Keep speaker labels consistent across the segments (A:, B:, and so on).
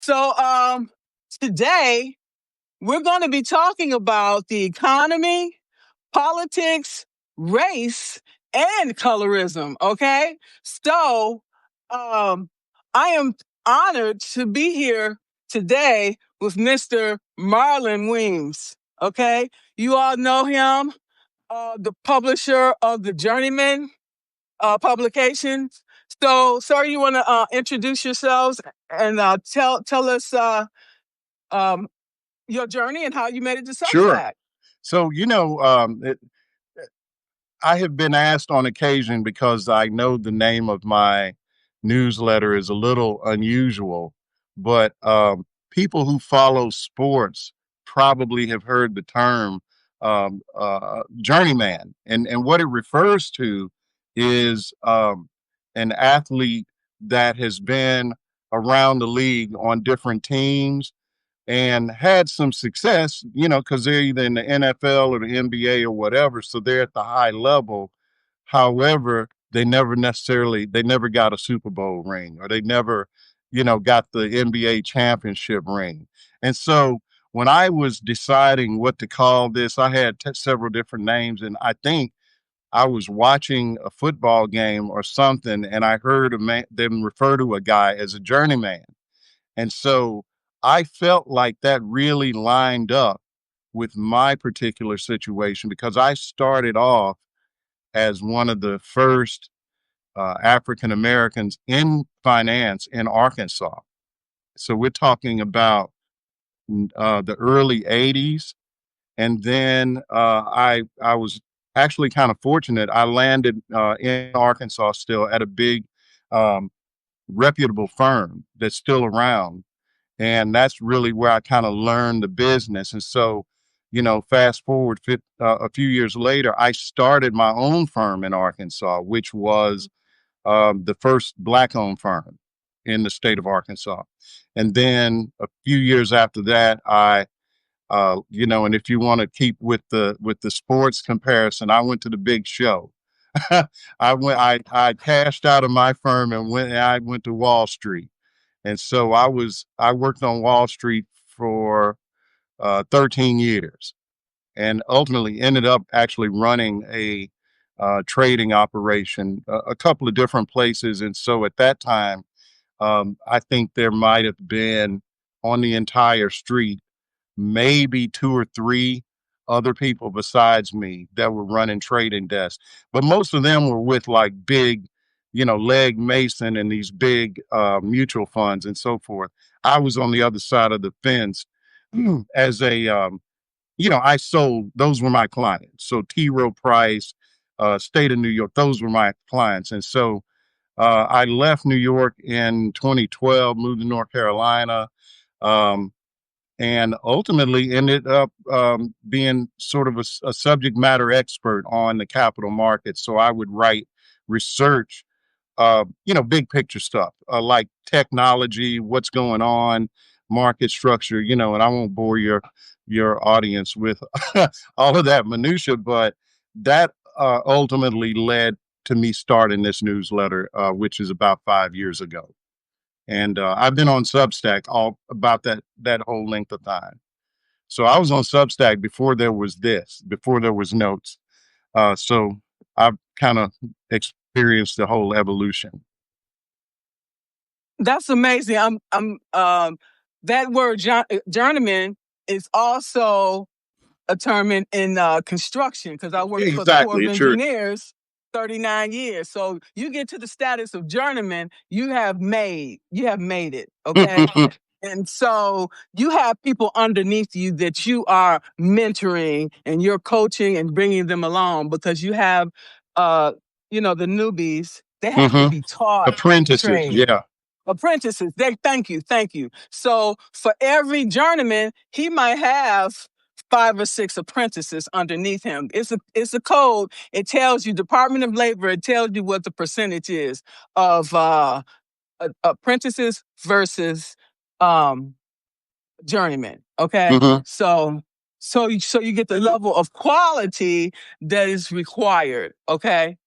A: So today we're going to be talking about the economy, politics, race, and colorism. Okay. So I am honored to be here today with Mr. Marlon Weems. Okay. You all know him, the publisher of the Journeyman publications. So, sir, you want to introduce yourselves and tell us um, your journey and how you made it to
B: Sure.
A: Substack.
B: So, I have been asked on occasion because I know the name of my newsletter is a little unusual, but people who follow sports probably have heard the term journeyman. And what it refers to is an athlete that has been around the league on different teams and had some success, because they're either in the NFL or the NBA or whatever. So they're at the high level. However, they never got a Super Bowl ring, or they never, got the NBA championship ring. And so when I was deciding what to call this, I had several different names. And I think I was watching a football game or something, and I heard them refer to a guy as a journeyman. And so I felt like that really lined up with my particular situation because I started off as one of the first African Americans in finance in Arkansas. So we're talking about the early 80s. And then I was actually kind of fortunate. I landed in Arkansas still at a big um, reputable firm that's still around. And that's really where I kind of learned the business. And so, fast forward a few years later, I started my own firm in Arkansas, which was the first Black-owned firm in the state of Arkansas. And then a few years after that, and if you want to keep with the sports comparison, I went to the big show. I cashed out of my firm I went to Wall Street. And so I worked on Wall Street for 13 years and ultimately ended up actually running a trading operation, a couple of different places. And so at that time, I think there might have been on the entire street, maybe two or three other people besides me that were running trading desks. But most of them were with like big, Legg Mason and these big mutual funds and so forth. I was on the other side of the fence as I sold, those were my clients. So T. Rowe Price, state of New York, those were my clients. And so I left New York in 2012, moved to North Carolina. Um, and ultimately ended up being sort of a subject matter expert on the capital markets. So I would write research, big picture stuff like technology, what's going on, market structure, and I won't bore your audience with all of that minutia, but that ultimately led to me starting this newsletter, which is about 5 years ago. And I've been on Substack all about that whole length of time. So I was on Substack before there was before there was notes. So I've kind of experienced the whole evolution.
A: That's amazing. That word journeyman is also a term in construction because I worked for the Corps of Engineers 39 years. So you get to the status of journeyman, you have made it. Okay. And so you have people underneath you that you are mentoring and you're coaching and bringing them along because you have, the newbies, they have to be taught.
B: Apprentices,
A: trained.
B: yeah.
A: Apprentices. Thank you. So for every journeyman, he might have 5 or 6 apprentices underneath him. It's a code. It tells you, Department of Labor, it tells you what the percentage is of apprentices versus journeymen. Okay. So you get the level of quality that is required. Okay.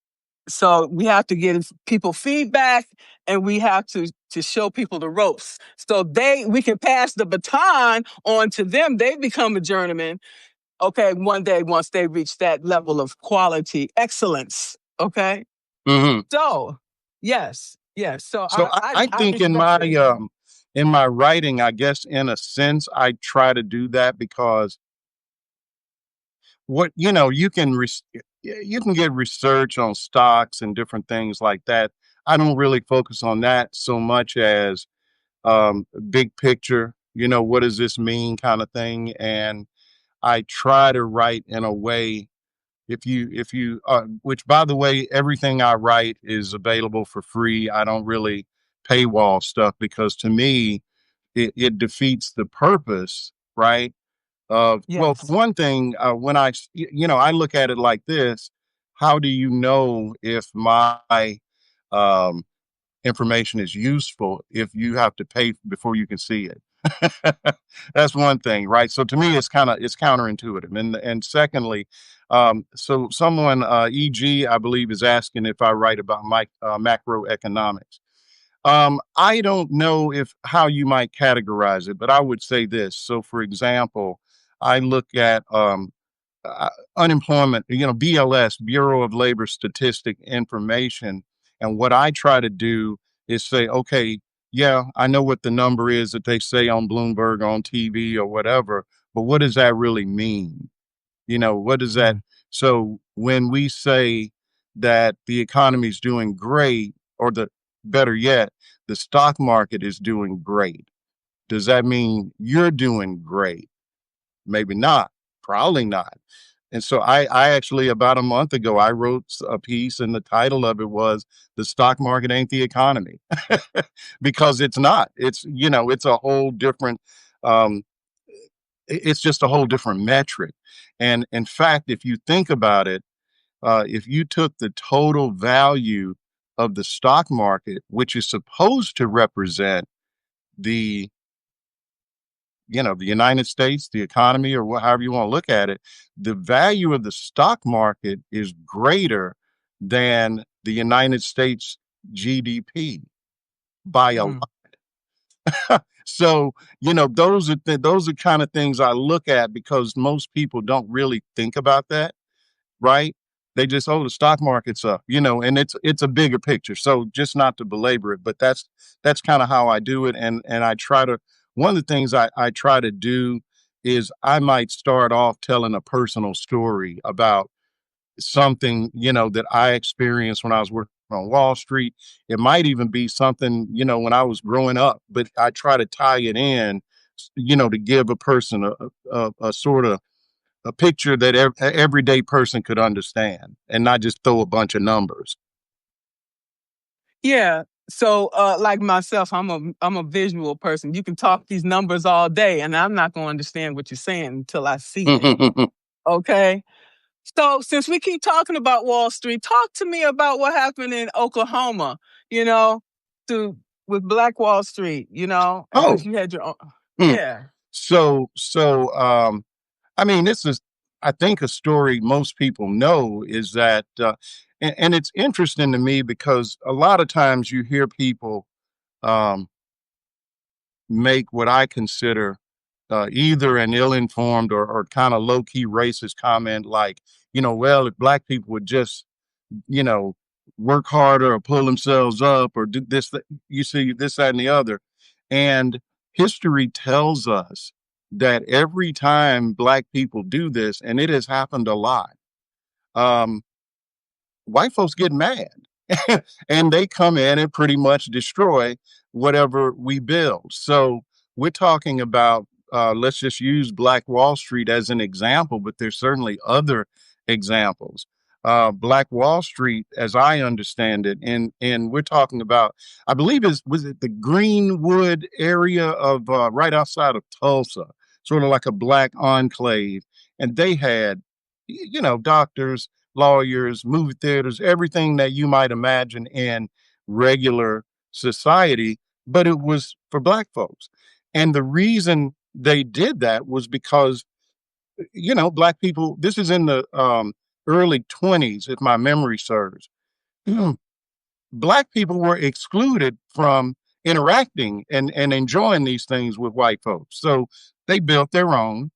A: So we have to give people feedback, and we have to show people the ropes. So we can pass the baton on to them. They become a journeyman. Okay, one day once they reach that level of quality excellence. Okay.
B: Mm-hmm.
A: So yes. So
B: So I
A: I
B: think
A: respect it.
B: in my writing, I guess in a sense, I try to do that because what you can you can get research on stocks and different things like that. I don't really focus on that so much as big picture. What does this mean, kind of thing, and I try to write in a way. If you which by the way, everything I write is available for free. I don't really paywall stuff because to me it defeats the purpose, right? Well, for
A: Yes.
B: one thing, when I look at it like this, how do you know if my um, information is useful if you have to pay before you can see it? That's one thing, right? So to me, it's counterintuitive. And secondly, so someone, EG, I believe, is asking if I write about macroeconomics. I don't know if how you might categorize it, but I would say this. So, for example, I look at unemployment, BLS, Bureau of Labor Statistic information, and what I try to do is say, okay, yeah, I know what the number is that they say on Bloomberg, on TV, or whatever, but what does that really mean? What does that? So when we say that the economy is doing great, or the better yet, the stock market is doing great, does that mean you're doing great? Maybe not, probably not. And so I actually, about a month ago, I wrote a piece, and the title of it was "The Stock Market Ain't the Economy," because it's not. It's a whole different. Um, it's just a whole different metric. And in fact, if you think about it, if you took the total value of the stock market, which is supposed to represent the the United States, the economy, or however you want to look at it, the value of the stock market is greater than the United States GDP by a
A: Mm.
B: lot. So, those are kind of things I look at because most people don't really think about that, right? They just, oh, the stock market's up, and it's a bigger picture. So just not to belabor it, but that's kind of how I do it. And I try to, one of the things I try to do is I might start off telling a personal story about something, that I experienced when I was working on Wall Street. It might even be something, when I was growing up, but I try to tie it in, to give a person a sort of a picture that everyday person could understand and not just throw a bunch of numbers.
A: Yeah. So like myself, I'm a visual person. You can talk these numbers all day, and I'm not going to understand what you're saying until I see it. Okay. So since we keep talking about Wall Street, talk to me about what happened in Oklahoma, you know, to with Black Wall Street, because
B: Oh,
A: you had your own.
B: hmm.
A: Yeah.
B: So, I mean, this is, I think, a story most people know is that, and it's interesting to me because a lot of times you hear people um, make what I consider either an ill-informed or kind of low-key racist comment, like, well, if black people would just, you know, work harder or pull themselves up or do this, you see this, that, and the other. And history tells us that every time black people do this, and it has happened a lot, um, white folks get mad and they come in and pretty much destroy whatever we build. So we're talking about, let's just use Black Wall Street as an example, but there's certainly other examples. Black Wall Street, as I understand it, and we're talking about, I believe was it the Greenwood area of right outside of Tulsa, sort of like a black enclave, and they had, doctors, lawyers, movie theaters, everything that you might imagine in regular society, but it was for black folks. And the reason they did that was because, black people, this is in the early 20s, if my memory serves. Black people were excluded from interacting and enjoying these things with white folks. So they built their own.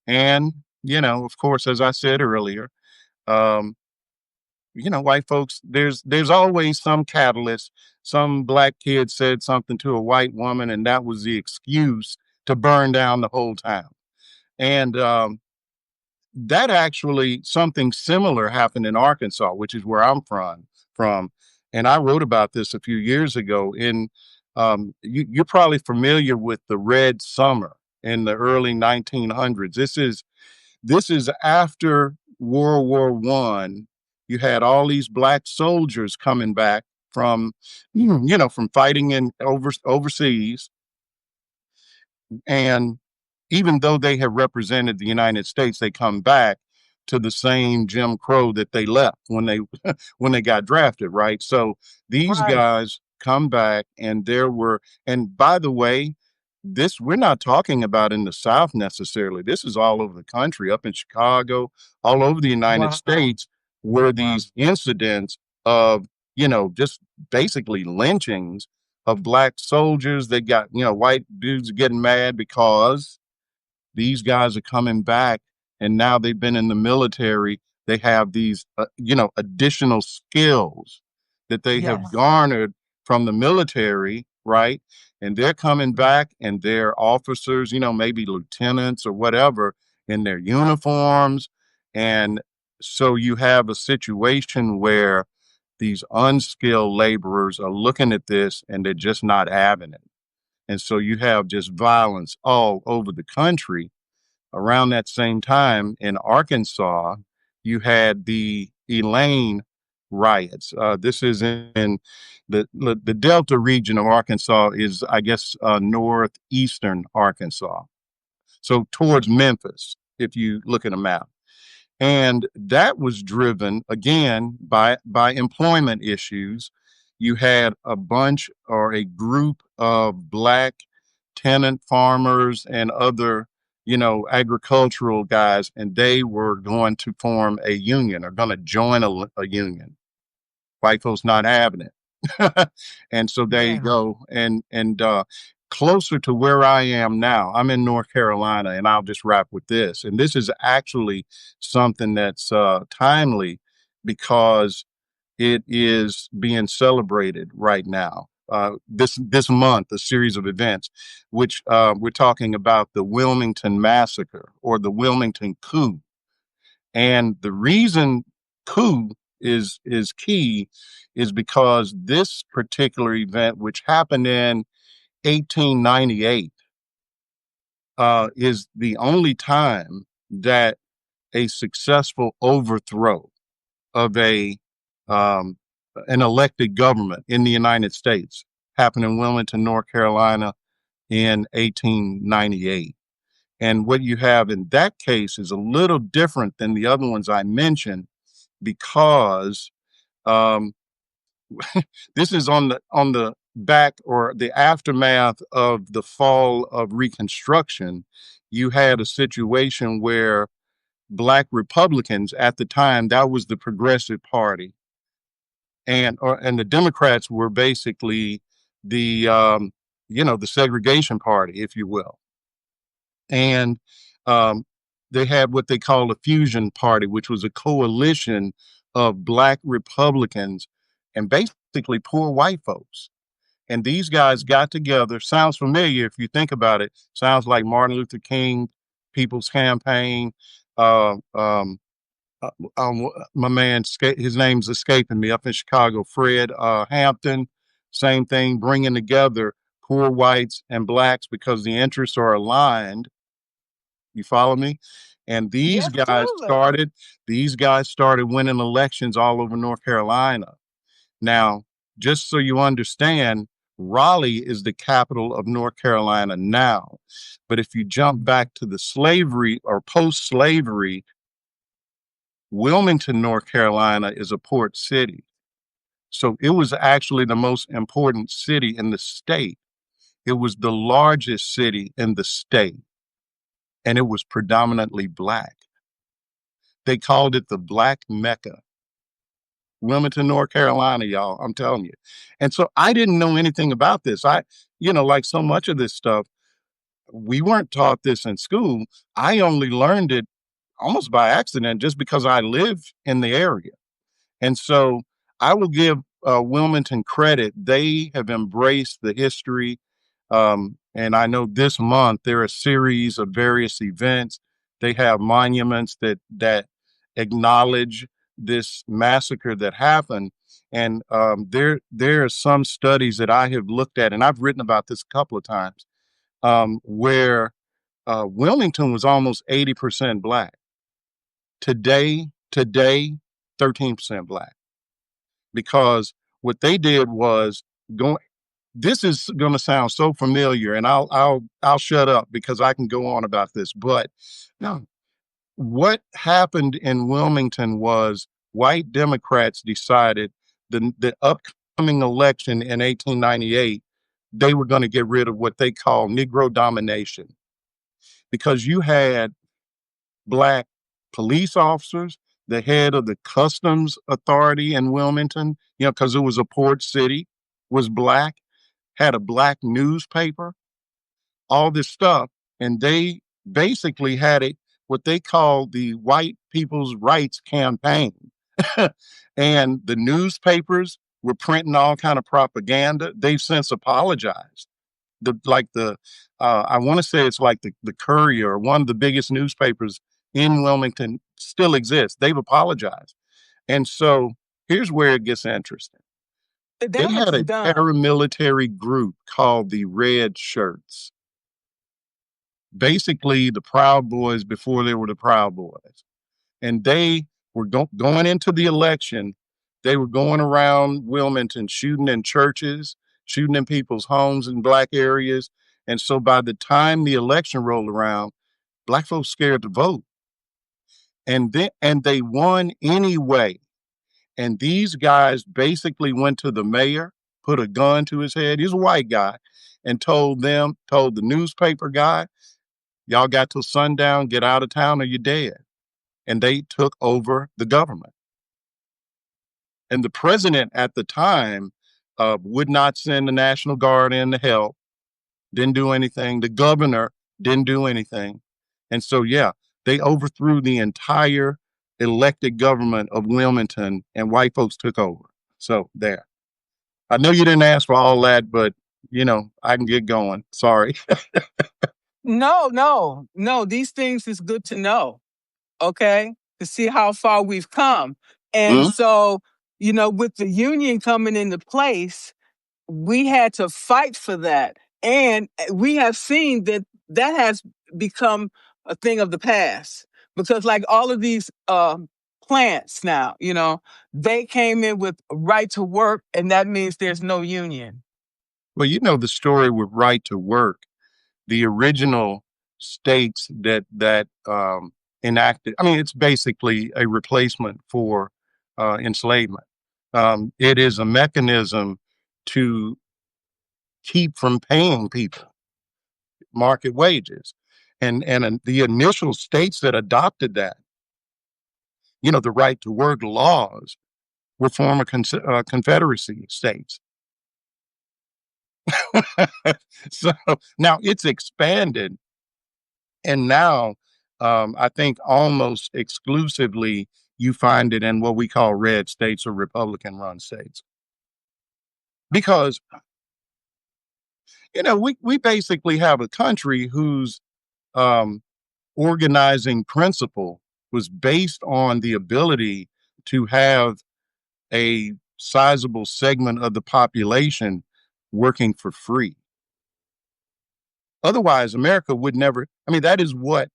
B: And, of course, as I said earlier, um, white folks, there's always some catalyst. Some black kid said something to a white woman, and that was the excuse to burn down the whole town. And that actually something similar happened in Arkansas, which is where I'm from. And I wrote about this a few years ago. You're probably familiar with the Red Summer in the early 1900s. This is after World War One. You had all these black soldiers coming back from, from fighting in overseas, and even though they have represented the United States, they come back to the same Jim Crow that they left when they when they got drafted, right? So these
A: Right.
B: guys come back, and and by the way, this we're not talking about in the South necessarily. This is all over the country, up in Chicago, all over the United
A: Wow.
B: States, where
A: Wow.
B: these incidents of, just basically lynchings of black soldiers. They got, white dudes getting mad because these guys are coming back, and now they've been in the military. They have these, additional skills that they have
A: Yes.
B: garnered from the military, right? And they're coming back, and they're officers, maybe lieutenants or whatever, in their uniforms. And so you have a situation where these unskilled laborers are looking at this and they're just not having it. And so you have just violence all over the country. Around that same time in Arkansas, you had the Elaine riots. This is in the Delta region of Arkansas is, I guess, northeastern Arkansas. So towards Memphis, if you look at a map. And that was driven again by employment issues. You had a bunch or a group of black tenant farmers and other, agricultural guys, and they were going to form a union or going to join a union. White folks not having it. And so there you go. And closer to where I am now, I'm in North Carolina, and I'll just wrap with this. And this is actually something that's timely because it is being celebrated right now. This month, a series of events, which we're talking about the Wilmington Massacre or the Wilmington Coup. And the reason coup is key is because this particular event, which happened in 1898, is the only time that a successful overthrow of um, an elected government in the United States happened in Wilmington, North Carolina in 1898. And what you have in that case is a little different than the other ones I mentioned because um, this is on the back or the aftermath of the fall of Reconstruction. You had a situation where black Republicans at the time, that was the Progressive Party, and the Democrats were basically the the segregation party, if you will. And um, they had what they called a fusion party, which was a coalition of black Republicans and basically poor white folks. And these guys got together. Sounds familiar if you think about it. Sounds like Martin Luther King, People's Campaign. Uh, um, my man, his name's escaping me, up in Chicago, Fred Hampton. Same thing, bringing together poor whites and blacks because the interests are aligned. You follow me? And
A: Yes, absolutely.
B: these guys started winning elections all over North Carolina. Now, just so you understand, Raleigh is the capital of North Carolina now. But if you jump back to the slavery or post-slavery, Wilmington, North Carolina is a port city. So it was actually the most important city in the state. It was the largest city in the state, and it was predominantly black. They called it the Black Mecca. Wilmington, North Carolina, y'all. I'm telling you. And so I didn't know anything about this. Like so much of this stuff, we weren't taught this in school. I only learned it almost by accident just because I live in the area. And so I will give Wilmington credit. They have embraced the history. And I know this month there are a series of various events. They have monuments that acknowledge this massacre that happened. And there are some studies that I have looked at, and I've written about this a couple of times, where Wilmington was almost 80% Black. Today, 13% Black. Because what they did was go. This is going to sound so familiar, and I'll shut up because I can go on about this. But no, what happened in Wilmington was white Democrats decided the upcoming election in 1898, they were going to get rid of what they call Negro domination, because you had Black police officers, the head of the customs authority in Wilmington, because it was a port city, was Black, had a Black newspaper, all this stuff. And they basically had what they called the White People's Rights Campaign. And the newspapers were printing all kind of propaganda. They've since apologized. I want to say it's like the Courier, one of the biggest newspapers in Wilmington, still exists. They've apologized. And so here's where it gets interesting. They had a paramilitary group called the Red Shirts. Basically, the Proud Boys before they were the Proud Boys. And they were going into the election. They were going around Wilmington, shooting in churches, shooting in people's homes in Black areas. And so by the time the election rolled around, Black folks scared to vote. And they won anyway. And these guys basically went to the mayor, put a gun to his head. He's a white guy, and told the newspaper guy, y'all got till sundown, get out of town or you're dead. And they took over the government. And the president at the time would not send the National Guard in to help, didn't do anything. The governor didn't do anything. And so, yeah, they overthrew the entire elected government of Wilmington, and white folks took over. So there. I know you didn't ask for all that, but, I can get going. Sorry.
A: No. These things is good to know, okay? To see how far we've come. And so, with the union coming into place, we had to fight for that. And we have seen that has become a thing of the past. Because like all of these plants now, they came in with right to work, and that means there's no union.
B: Well, the story with right to work. The original states that enacted, it's basically a replacement for enslavement. It is a mechanism to keep from paying people market wages. And the initial states that adopted that, the right to work laws, were former Confederacy states. So now it's expanded. And now I think almost exclusively you find it in what we call red states or Republican-run states. Because, we basically have a country whose organizing principle was based on the ability to have a sizable segment of the population working for free. Otherwise, America would never, that is what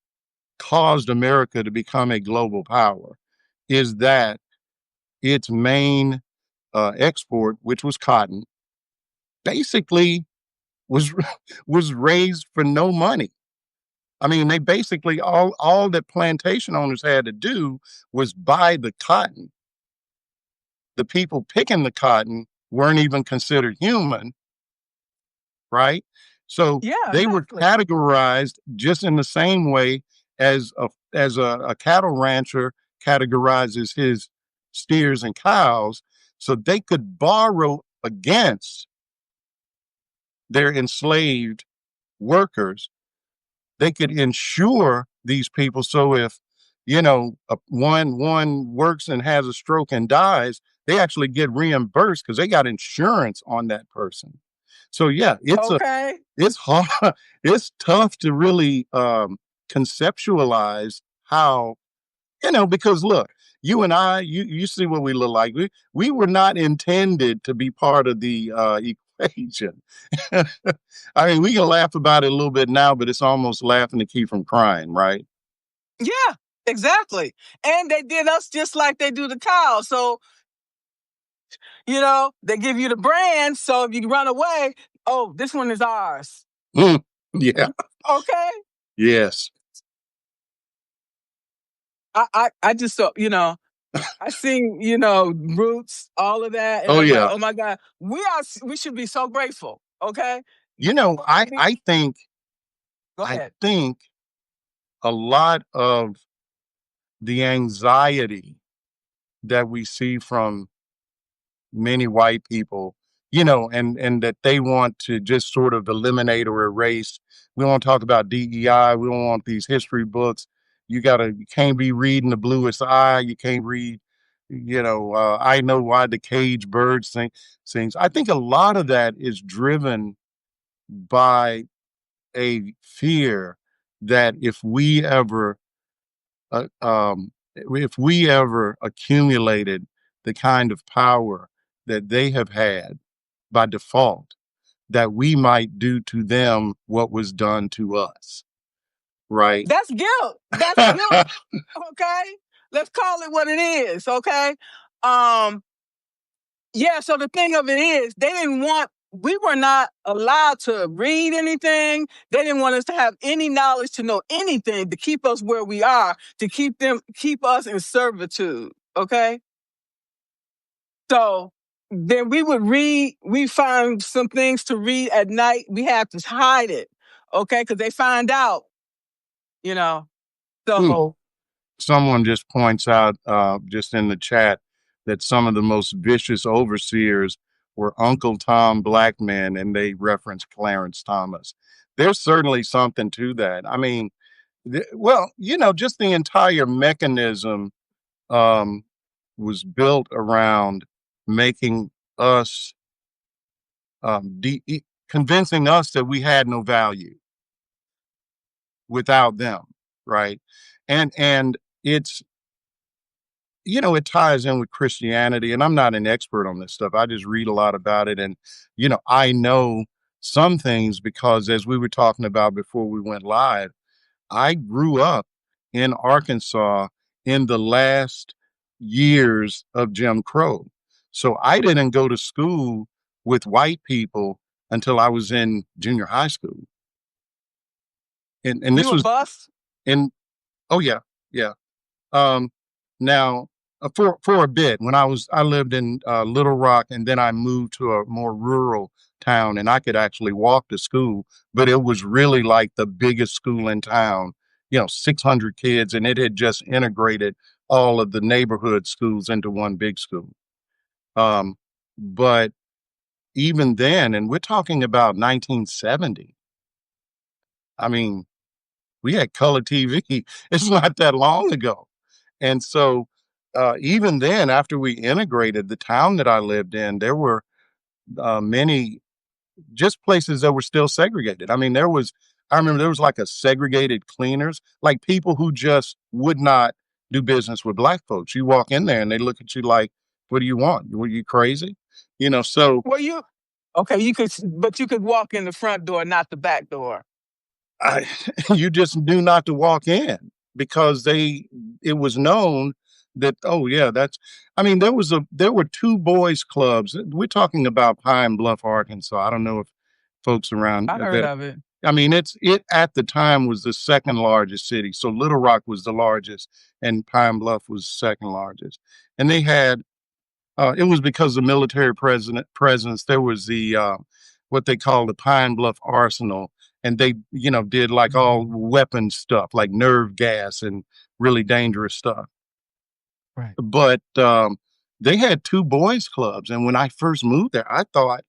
B: caused America to become a global power, is that its main export, which was cotton, basically was raised for no money. They basically, all that plantation owners had to do was buy the cotton. The people picking the cotton weren't even considered human, right? So they were categorized just in the same way as a cattle rancher categorizes his steers and cows so they could borrow against their enslaved workers. They could insure these people. So if, one works and has a stroke and dies, they actually get reimbursed because they got insurance on that person. So yeah, it's hard. It's tough to really conceptualize how, because look, you and I, you see what we look like. We were not intended to be part of the equation. I mean, we can laugh about it a little bit now, but it's almost laughing to keep from crying, right?
A: Yeah, exactly. And they did us just like they do the cow. So, they give you the brand. So if you run away, oh, this one is ours.
B: Yeah.
A: Okay.
B: Yes.
A: I just, I sing, Roots, all of that. And
B: yeah.
A: like, oh my God, we should be so grateful. Okay.
B: I think,
A: Go ahead.
B: I think a lot of the anxiety that we see from many white people, and that they want to just sort of eliminate or erase. We don't talk about DEI. We don't want these history books. You can't be reading The Bluest Eye. You can't read, I Know Why the Cage Bird sings. I think a lot of that is driven by a fear that uh, um, if we ever accumulated the kind of power that they have had by default, that we might do to them what was done to us. Right.
A: That's guilt. That's guilt. Okay. Let's call it what it is. Okay. Yeah. So the thing of it is, we were not allowed to read anything. They didn't want us to have any knowledge to know anything to keep us where we are, to keep us in servitude. Okay. So then we find some things to read at night. We have to hide it. Okay. Because they find out, so.
B: Someone just points out, just in the chat, that some of the most vicious overseers were Uncle Tom black men, and they reference Clarence Thomas. There's certainly something to that. I mean, just the entire mechanism was built around making us, convincing us that we had no value without them, right? And it's, it ties in with Christianity, and I'm not an expert on this stuff. I just read a lot about it, and I know some things because, as we were talking about before we went live, I grew up in Arkansas in the last years of Jim Crow. So I didn't go to school with white people until I was in junior high school. And this was
A: bus?
B: Oh yeah, yeah. Now, for a bit, when I lived in Little Rock, and then I moved to a more rural town, and I could actually walk to school, but it was really like the biggest school in town, 600 kids, and it had just integrated all of the neighborhood schools into one big school. But even then, and we're talking about 1970, I mean, we had color TV. It's not that long ago. And so, even then, after we integrated the town that I lived in, there were many just places that were still segregated. I mean, I remember there was like a segregated cleaners, like people who just would not do business with black folks. You walk in there and they look at you like, what do you want? Were you crazy? So.
A: Well, but you could walk in the front door, not the back door.
B: You just knew not to walk in because it was known that, oh yeah, there were two boys clubs. We're talking about Pine Bluff, Arkansas. I don't know if folks around.
A: I heard of it.
B: I mean, it at the time was the second largest city. So Little Rock was the largest and Pine Bluff was second largest. And they had, it was because of military presence. There was the, what they call the Pine Bluff Arsenal. And they, did like all weapon stuff, like nerve gas and really dangerous stuff. Right. But they had 2 boys clubs, and when I first moved there, I thought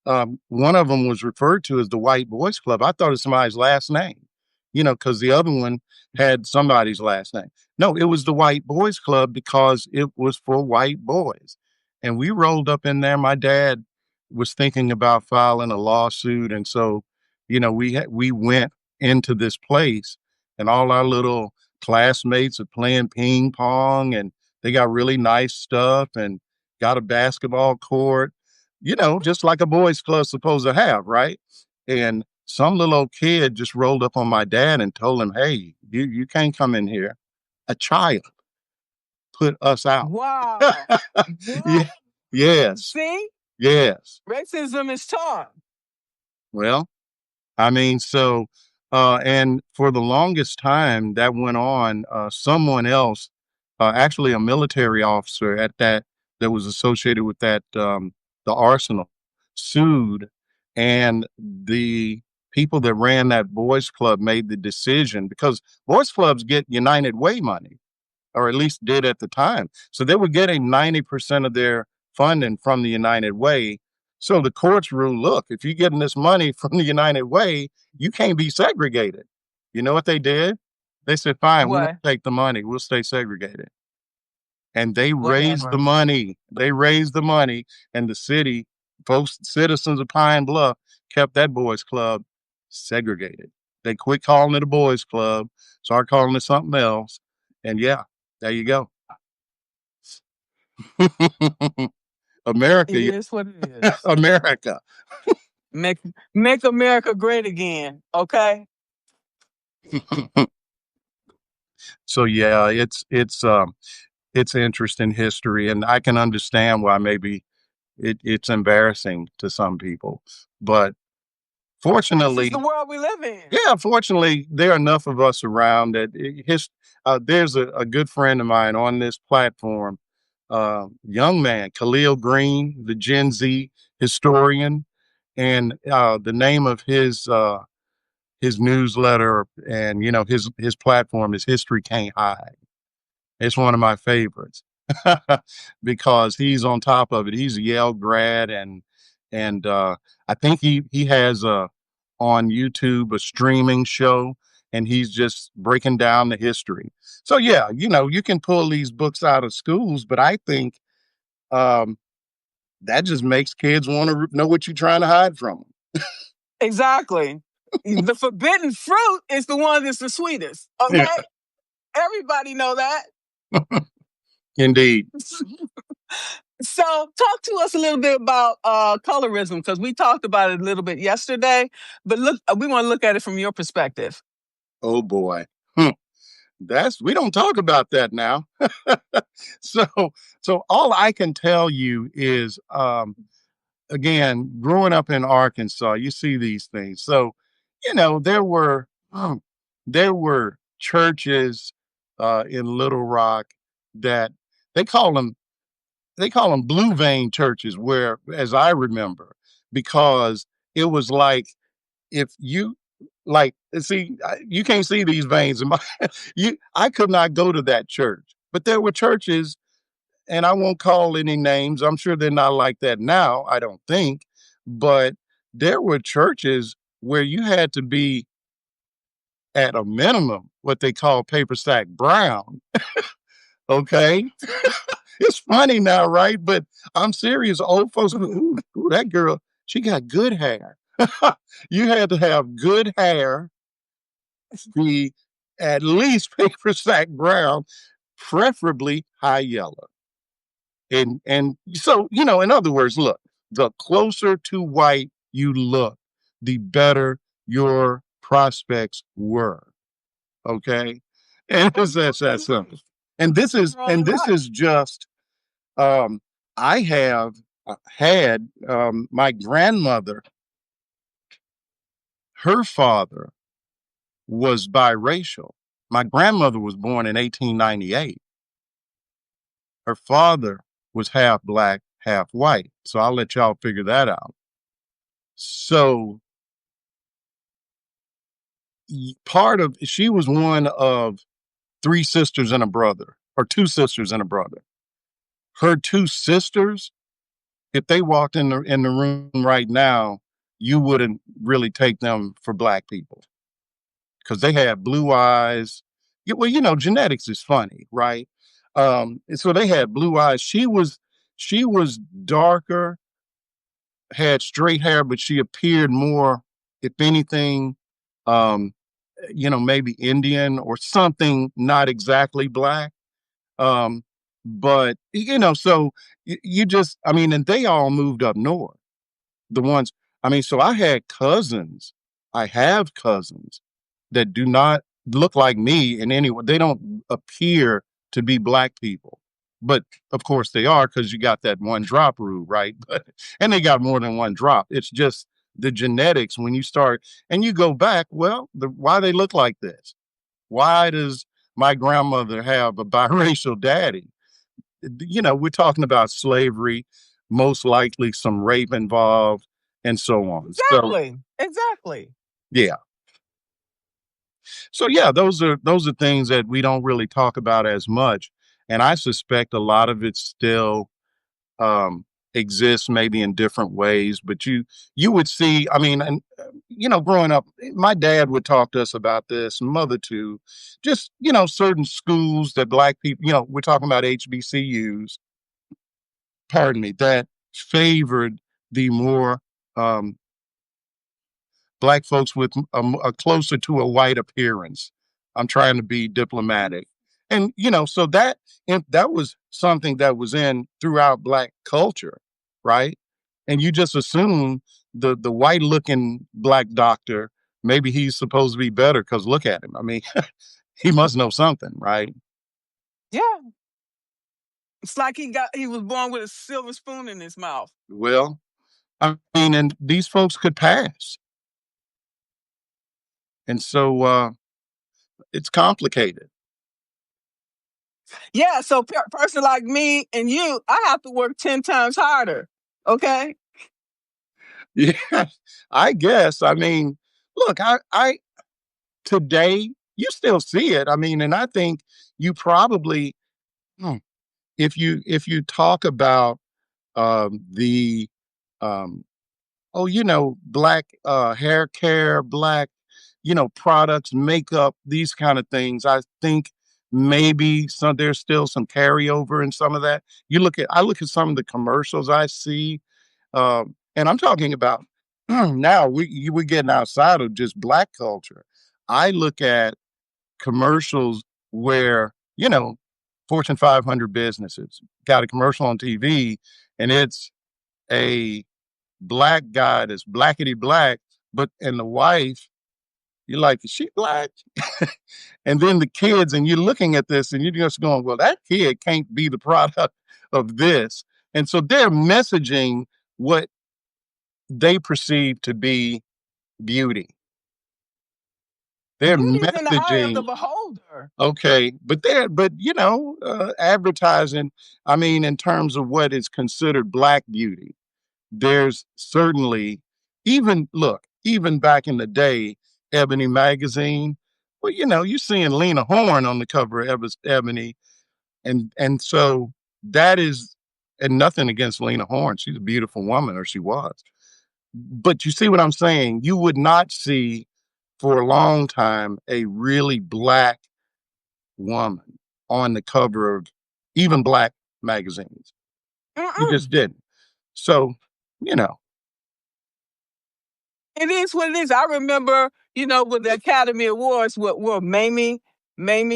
B: one of them was referred to as the White Boys Club. I thought it was somebody's last name, because the other one had somebody's last name. No, it was the White Boys Club because it was for white boys. And we rolled up in there. My dad was thinking about filing a lawsuit. And so, we went into this place, and all our little classmates are playing ping pong, and they got really nice stuff and got a basketball court, just like a boys club supposed to have, right? And some little old kid just rolled up on my dad and told him, "Hey, you can't come in here." A child put us out.
A: Wow.
B: Yeah. Yes.
A: See?
B: Yes.
A: Racism is taught.
B: Well, I mean, so, and for the longest time that went on, someone else, actually a military officer that was associated with the arsenal, sued, and the people that ran that boys club made the decision because boys clubs get United Way money, or at least did at the time. So they were getting 90% of their funding from the United Way. So the courts ruled, look, if you're getting this money from the United Way, you can't be segregated. You know what they did? They said, fine, we won't take the money. We'll stay segregated. And they raised the money. They raised the money, and the city, folks, citizens of Pine Bluff, kept that boys club segregated. They quit calling it a boys club, started calling it something else. And yeah, there you go. America.
A: It is what it is.
B: America.
A: Make America great again. Okay.
B: So yeah, it's interesting history, and I can understand why maybe it's embarrassing to some people, but fortunately,
A: this is the world we live in.
B: Yeah, fortunately, there are enough of us around that there's a good friend of mine on this platform, young man, Khalil Green, the Gen Z historian, and the name of his newsletter and his platform is History Can't Hide. It's one of my favorites because he's on top of it. He's a Yale grad, and I think he has on YouTube a streaming show, and he's just breaking down the history. So yeah, you can pull these books out of schools, but I think that just makes kids want to know what you're trying to hide from them.
A: Exactly. The forbidden fruit is the one that's the sweetest. Okay. Yeah. Everybody know that.
B: Indeed.
A: So talk to us a little bit about colorism, because we talked about it a little bit yesterday, but we want to look at it from your perspective.
B: Oh boy. We don't talk about that now. So all I can tell you is, again, growing up in Arkansas, you see these things. So, there were churches in Little Rock that they call them blue vein churches, where, as I remember, because it was like, if you see, you can't see these veins in my, I could not go to that church, but there were churches, and I won't call any names. I'm sure they're not like that now. I don't think, but there were churches where you had to be at a minimum what they call paper sack brown. Okay. It's funny now, right? But I'm serious. Old folks, ooh, that girl, she got good hair. You had to have good hair, be at least paper sack brown, preferably high yellow. And so, in other words, look, the closer to white you look, the better your prospects were. Okay. And it's that simple. And this is just, I have had my grandmother, her father was biracial. My grandmother was born in 1898. Her father was half black, half white. So I'll let y'all figure that out. So she was one of 3 sisters and a brother. or two sisters and a brother. Her two sisters, if they walked in the room right now, you wouldn't really take them for black people because they had blue eyes. Well, genetics is funny, right? And so they had blue eyes. She was darker, had straight hair, but she appeared more, if anything, um, maybe Indian or something, not exactly black. Um, but so you just, and they all moved up north. The ones, so I have cousins that do not look like me in any way. They don't appear to be black people. But of course they are, because you got that one drop rule, right? And they got more than one drop. It's just the genetics when you start and you go back, well, why they look like this? Why does my grandmother have a biracial daddy? We're talking about slavery, most likely some rape involved, and so on.
A: Exactly.
B: Yeah. So yeah, those are things that we don't really talk about as much, and I suspect a lot of it still um, exists, maybe in different ways. But you would see, and growing up, my dad would talk to us about this, mother too, just certain schools that black people, we're talking about HBCUs, pardon me, that favored the more um, black folks with a closer to a white appearance. I'm trying to be diplomatic. And, so that was something that was in throughout black culture, right? And you just assume the white looking black doctor, maybe he's supposed to be better because look at him. He must know something, right?
A: Yeah. It's like he was born with a silver spoon in his mouth.
B: Well, and these folks could pass. And so it's complicated.
A: Yeah, so person like me and you, I have to work 10 times harder. Okay.
B: Yeah, I guess. Look, I today you still see it. And I think you probably, hmm, if you talk about the um, black hair care, black, products, makeup, these kind of things. I think maybe there's still some carryover in some of that. I look at some of the commercials I see, and I'm talking about now we're getting outside of just black culture. I look at commercials where, Fortune 500 businesses got a commercial on TV, and it's a black guy that's blackety black, and the wife, you're like, is she black? And then the kids, and you're looking at this and you're just going, well, that kid can't be the product of this. And so they're messaging what they perceive to be beauty. They're
A: Beauty is in the eye of the
B: messaging,
A: beholder.
B: okay, advertising, in terms of what is considered black beauty, there's certainly, even back in the day, Ebony magazine, well, you're seeing Lena Horne on the cover of Ebony. And so that is, and nothing against Lena Horne. She's a beautiful woman, or she was. But you see what I'm saying? You would not see for a long time a really black woman on the cover of even black magazines. You just didn't. So, you know.
A: It is what it is. I remember, with the Academy Awards, with Mamie,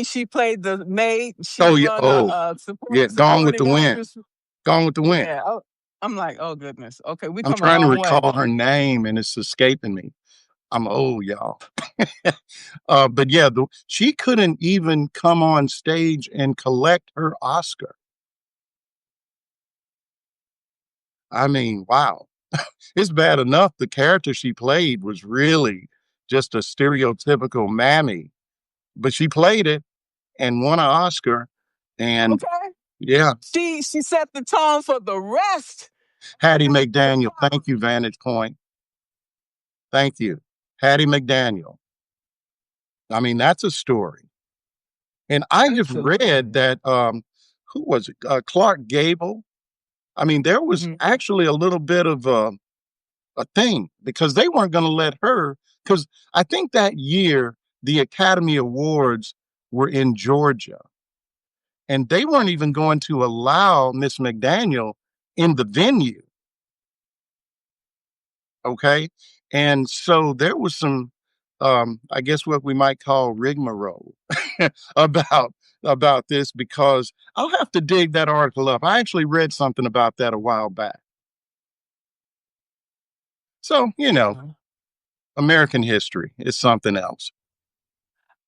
A: she played the maid. She
B: Oh yeah.
A: won
B: Oh
A: a
B: yeah. Gone with the
A: supporting
B: Wind.
A: actress.
B: Gone with the Wind.
A: Yeah. Oh, I'm like, oh goodness. Okay, we
B: I'm
A: come a
B: trying to
A: long way.
B: recall her name and it's escaping me. I'm old, y'all. But yeah, she couldn't even come on stage and collect her Oscar. Wow. It's bad enough the character she played was really just a stereotypical mammy, but she played it and won an Oscar. And
A: Okay.
B: yeah,
A: She set the tone for the rest.
B: Hattie McDaniel. Thank you, Vantage Point. Thank you. Hattie McDaniel. That's a story. And I just read
A: Absolutely.
B: that who was it? Clark Gable. I mean, there was
A: Mhm.
B: actually a little bit of a thing because they weren't going to let her. Because I think that year the Academy Awards were in Georgia, and they weren't even going to allow Miss McDaniel in the venue. Okay. And so there was some, I guess what we might call rigmarole about about this because I'll have to dig that article up. I actually read something about that a while back. So,
A: Yeah.
B: American history is something else.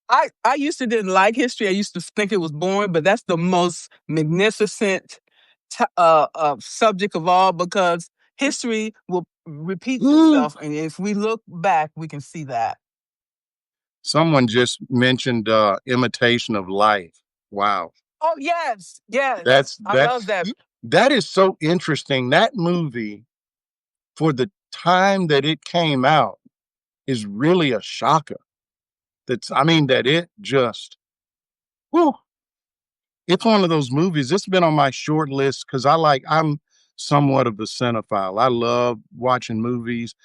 A: I used to didn't like history. I used to think it was boring, but that's the most magnificent subject of all because history will repeat
B: Ooh.
A: itself, and if we look back, we can see that.
B: Someone just mentioned imitation of life. Wow.
A: Oh yes, yes,
B: That's
A: I
B: that
A: love that.
B: that is so interesting. That movie for the time that it came out is really a shocker. That it just, whew, it's one of those movies. It's been on my short list because I'm somewhat of a cinephile. I love watching movies.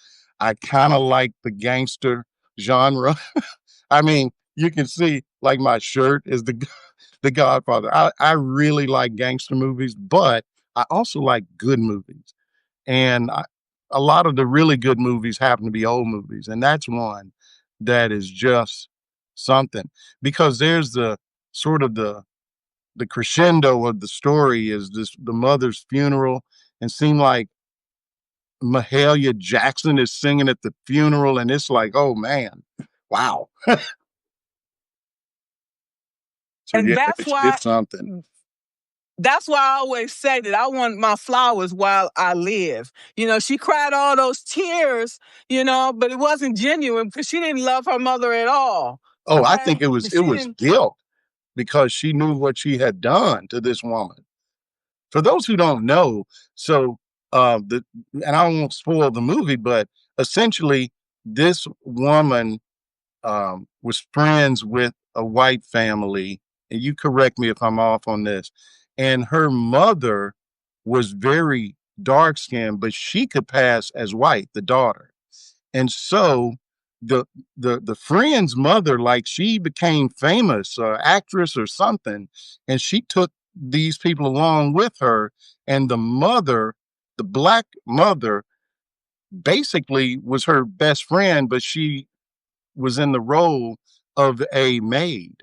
B: I kind of like the gangster genre. I mean, you can see like my shirt is the Godfather. I really like gangster movies, but I also like good movies. And a lot of the really good movies happen to be old movies, and that's one that is just something because there's the sort of the crescendo of the story is the mother's funeral, and seem like Mahalia Jackson is singing at the funeral, and it's like, oh man, wow. So
A: And
B: yeah, it's something.
A: that's why I always say that I want my flowers while I live. She cried all those tears, but it wasn't genuine because she didn't love her mother at all.
B: Oh, I think
A: Okay?
B: it
A: She
B: was
A: didn't.
B: guilt because she knew what she had done to this woman. For those who don't know, so the and I won't spoil the movie, but essentially this woman was friends with a white family, and you correct me if I'm off on this. And her mother was very dark skinned, but she could pass as white, the daughter. And so the the friend's mother, like she became famous, actress or something, and she took these people along with her. And the mother, the black mother, basically was her best friend, but she was in the role of a maid.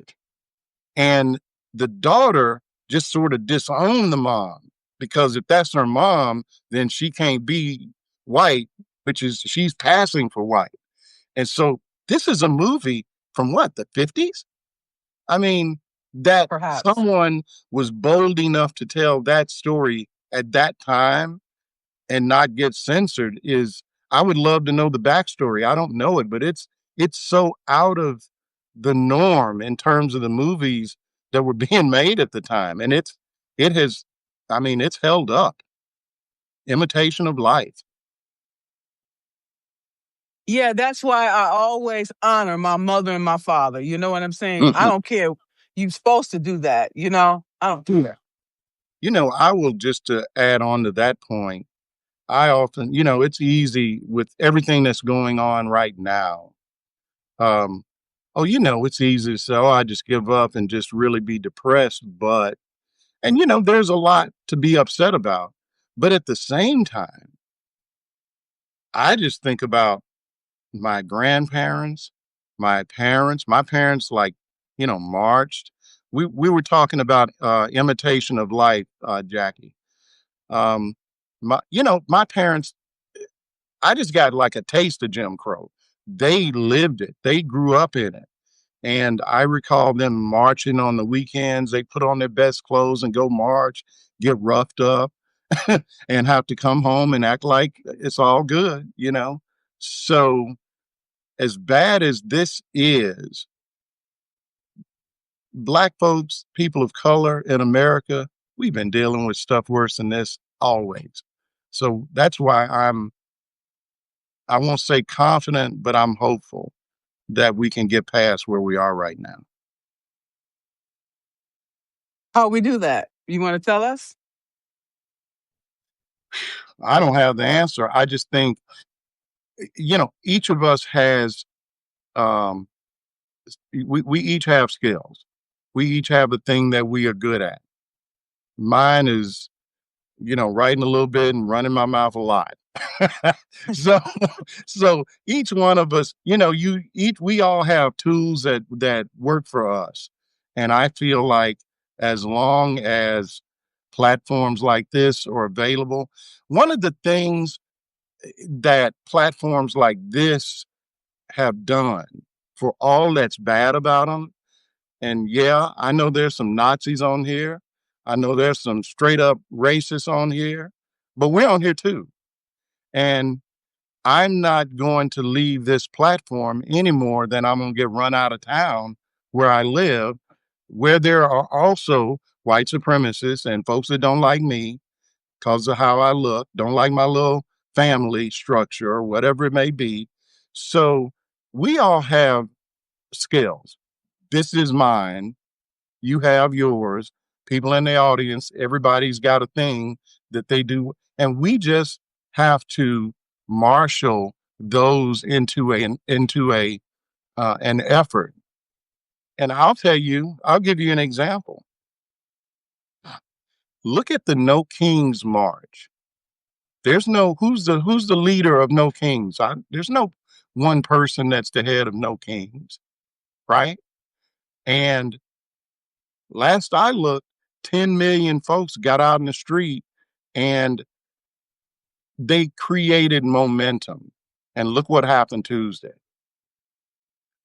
B: And the daughter just sort of disowned the mom because if that's her mom, then she can't be white, which is she's passing for white. And so this is a movie from what, the 50s? I mean, that
A: Perhaps.
B: someone was bold enough to tell that story at that time and not get censored is I would love to know the backstory. I don't know it, but it's so out of the norm in terms of the movies that were being made at the time. And it has it's held up. Imitation of life.
A: Yeah, that's why I always honor my mother and my father. You know what I'm saying? I
B: Mhm.
A: don't care. You're supposed to do that, I don't care.
B: I will just to add on to that point, I often, it's easy with everything that's going on right now. Um, oh, it's easy to say, oh, I just give up and just really be depressed. And there's a lot to be upset about. But at the same time, I just think about my grandparents, my parents, like, marched. We were talking about imitation of life, Jackie. Um, my parents, I just got like a taste of Jim Crow. They lived it. They grew up in it. And I recall them marching on the weekends. They put on their best clothes and go march, get roughed up, and have to come home and act like it's all good. So, as bad as this is, Black folks, people of color in America, we've been dealing with stuff worse than this always. So that's why I won't say confident, but I'm hopeful that we can get past where we are right now.
A: How we do that? You want to tell us?
B: I don't have the answer. I just think, each of us has, um, we each have skills. We each have a thing that we are good at. Mine is, writing a little bit and running my mouth a lot. so, so each one of us, we all have tools that work for us. And I feel like as long as platforms like this are available, one of the things that platforms like this have done for all that's bad about them. And yeah, I know there's some Nazis on here. I know there's some straight up racists on here, but we're on here too. And I'm not going to leave this platform any more than I'm going to get run out of town where I live, where there are also white supremacists and folks that don't like me because of how I look, don't like my little family structure or whatever it may be. So we all have skills. This is mine. You have yours. People in the audience, everybody's got a thing that they do. And we just have to marshal those into an effort. And I'll give you an example. Look at the No Kings March. There's no who's the leader of No Kings. There's no one person that's the head of No Kings, right? And last I looked, 10 million folks got out in the street and they created momentum. And look what happened Tuesday.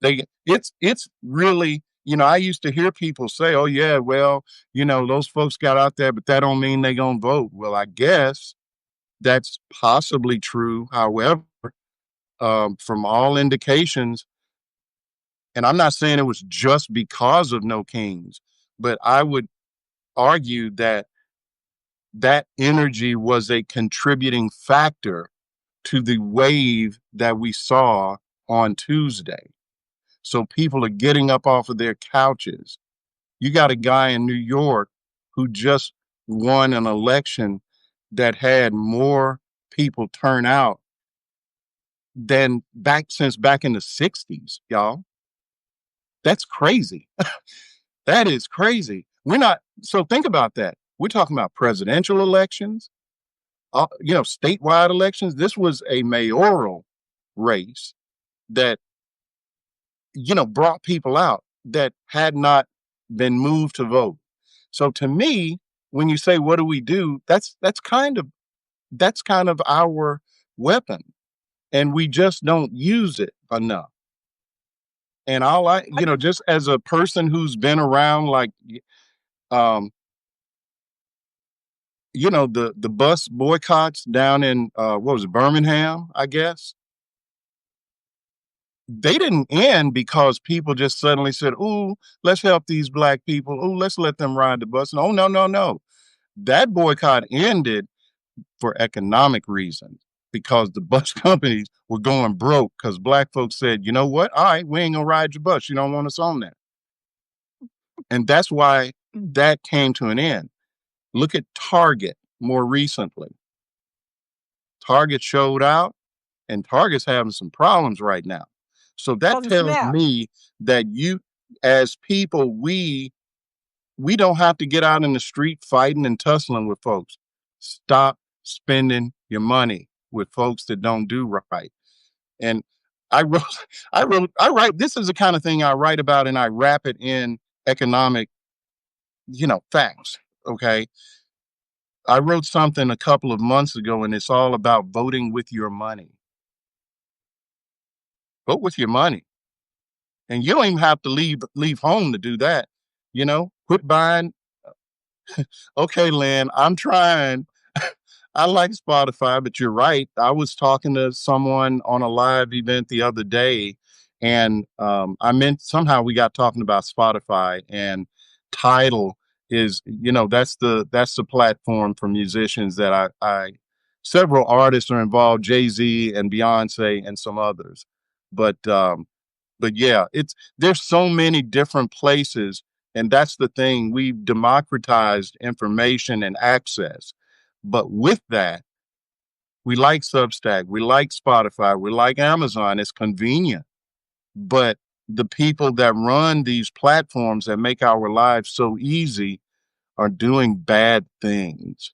B: It's really, I used to hear people say, oh yeah, well, those folks got out there, but that don't mean they gonna vote. Well, I guess that's possibly true. However, from all indications, and I'm not saying it was just because of No Kings, but I would argue that that energy was a contributing factor to the wave that we saw on Tuesday. So people are getting up off of their couches. You got a guy in New York who just won an election that had more people turn out than since back in the 60s, y'all. That's crazy. That is crazy. So think about that. We're talking about presidential elections, statewide elections. This was a mayoral race that, brought people out that had not been moved to vote. So to me, when you say, what do we do? That's kind of our weapon, and we just don't use it enough. And just as a person who's been around, like, the bus boycotts down in what was it, Birmingham, I guess. They didn't end because people just suddenly said, "Ooh, let's help these black people. Ooh, let's let them ride the bus." No, no, no, no. That boycott ended for economic reasons because the bus companies were going broke because black folks said, "You know what? All right, we ain't gonna ride your bus. You don't want us on there." And that's why that came to an end. Look at Target more recently. Target showed out, and Target's having some problems right now. So that tells me that as people, we don't have to get out in the street fighting and tussling with folks. Stop spending your money with folks that don't do right. And I write, this is the kind of thing I write about, and I wrap it in economic, facts. Okay. I wrote something a couple of months ago, and it's all about voting with your money. Vote with your money. And you don't even have to leave home to do that. Quit buying. Okay, Lynn, I'm trying. I like Spotify, but you're right. I was talking to someone on a live event the other day, and I meant somehow we got talking about Spotify, and Tidal is, that's the platform for musicians that I several artists are involved, Jay-Z and Beyonce and some others. But yeah, there's so many different places, And that's the thing. We've democratized information and access. But with that, we like Substack, we like Spotify, we like Amazon. It's convenient. But the people that run these platforms that make our lives so easy are doing bad things.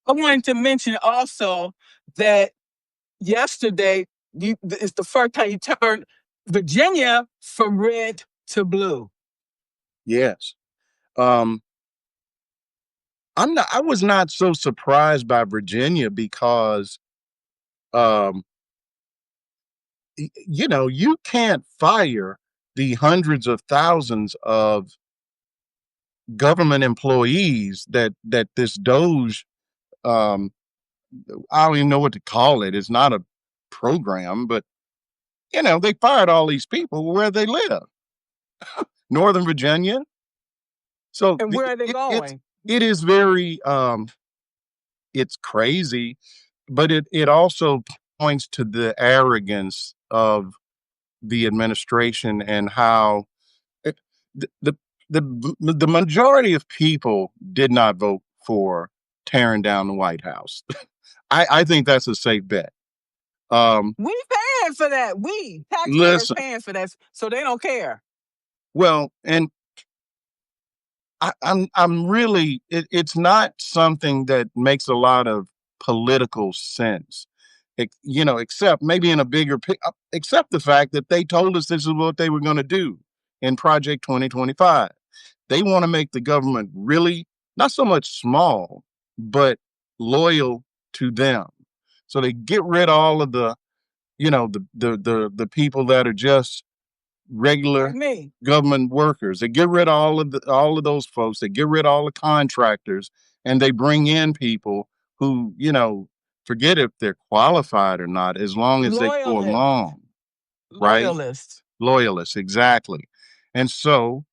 A: I wanted to mention also that yesterday it's the first time you turned Virginia from red to blue.
B: Yes. I was not so surprised by Virginia because you can't fire the hundreds of thousands of government employees that this Doge, I don't even know what to call it. It's not a program, but they fired all these people where they live, Northern Virginia. So
A: and where are they going?
B: It is very it's crazy, but it also points to the arrogance of the administration and how it, the, the majority of people did not vote for tearing down the White House. I think that's a safe bet.
A: We paying for that. We taxpayers paying for that, so they don't care.
B: Well, and I'm really it's not something that makes a lot of political sense. Except maybe in a bigger except the fact that they told us this is what they were going to do in Project 2025. They want to make the government really not so much small, but loyal to them. So they get rid of all of the, the people that are just regular government workers. They get rid of all of those folks. They get rid of all the contractors, and they bring in people who, forget if they're qualified or not, as long as they go along. Right? Loyalists, exactly. And so,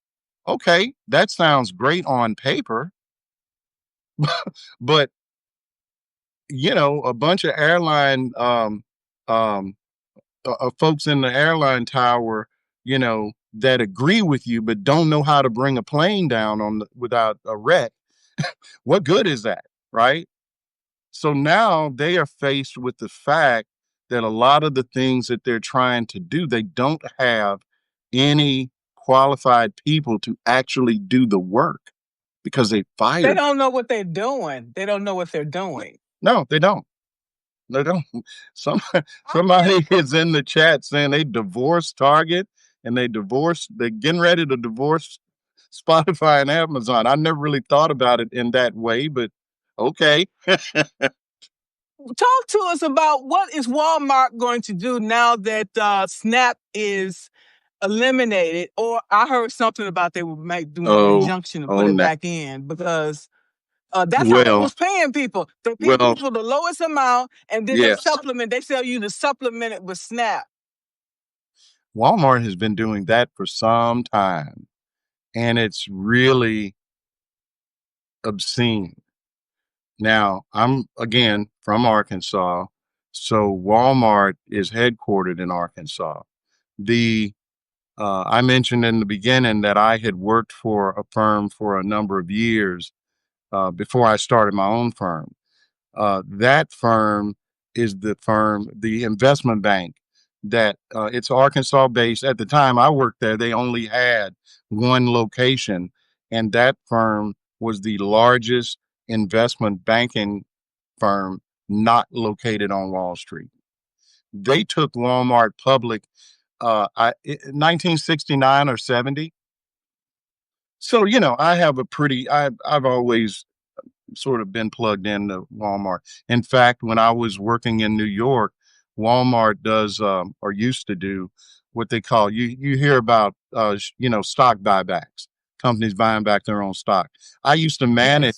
B: okay, that sounds great on paper, but a bunch of airline folks in the airline tower, that agree with you but don't know how to bring a plane down without a wreck. What good is that, right? So now they are faced with the fact that a lot of the things that they're trying to do, they don't have any qualified people to actually do the work because they fired.
A: They don't know what they're doing. They don't know what they're doing.
B: No, they don't. They don't. Somebody is in the chat saying they divorced Target and they're getting ready to divorce Spotify and Amazon. I never really thought about it in that way, but okay.
A: Talk to us about what is Walmart going to do now that SNAP is eliminated, or I heard something about they would do an injunction to put it back in because that's how they was paying people. They pay people the lowest amount, and then they sell you the supplement it with SNAP.
B: Walmart has been doing that for some time, and it's really obscene. Now, I'm, again, from Arkansas, so Walmart is headquartered in Arkansas. I mentioned in the beginning that I had worked for a firm for a number of years before I started my own firm. That firm is the investment bank that it's Arkansas based. At the time I worked there, they only had one location, and that firm was the largest investment banking firm not located on Wall Street. They took Walmart public 1969 or 70. So, I have I've always sort of been plugged into Walmart. In fact, when I was working in New York, Walmart does or used to do what they call you hear about stock buybacks, companies buying back their own stock. I used to manage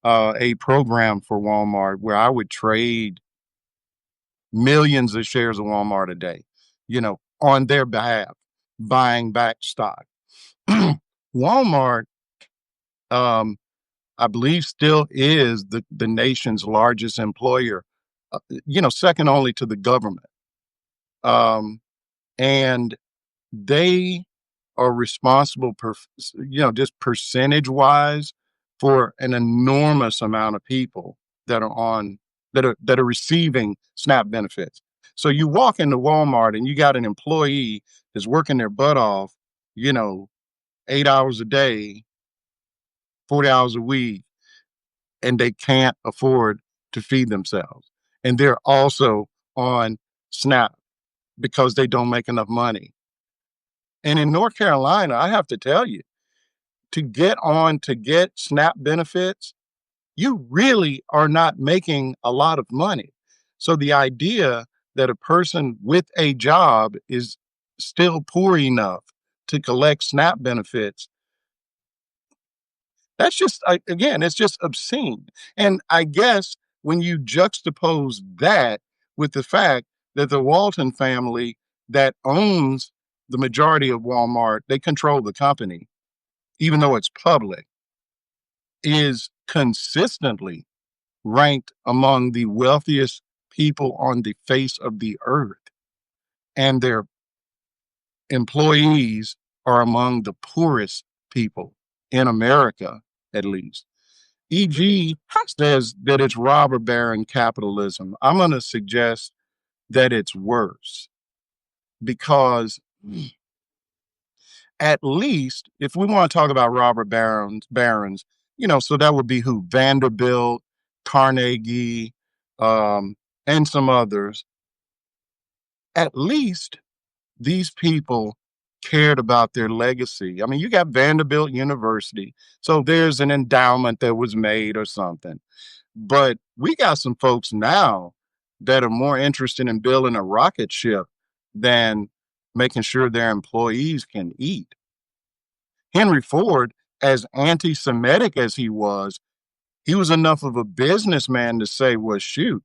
B: a program for Walmart where I would trade millions of shares of Walmart a day, on their behalf, buying back stock. Walmart, I believe, still is the nation's largest employer, second only to the government. And they are responsible, just percentage wise, for an enormous amount of people that are receiving SNAP benefits. So you walk into Walmart and you got an employee that's working their butt off, 8 hours a day, 40 hours a week, and they can't afford to feed themselves. And they're also on SNAP because they don't make enough money. And in North Carolina, I have to tell you, to get SNAP benefits, you really are not making a lot of money. So the idea that a person with a job is still poor enough to collect SNAP benefits, that's just, again, it's just obscene. And I guess when you juxtapose that with the fact that the Walton family that owns the majority of Walmart, they control the company, even though it's public, is consistently ranked among the wealthiest people on the face of the earth. And their employees are among the poorest people in America, at least. E.G. says that it's robber baron capitalism. I'm going to suggest that it's worse, because at least if we want to talk about robber barons, so that would be who? Vanderbilt, Carnegie, and some others. At least these people cared about their legacy. I mean, you got Vanderbilt University, so there's an endowment that was made or something. But we got some folks now that are more interested in building a rocket ship than making sure their employees can eat. Henry Ford, as anti-Semitic as he was enough of a businessman to say, well, shoot,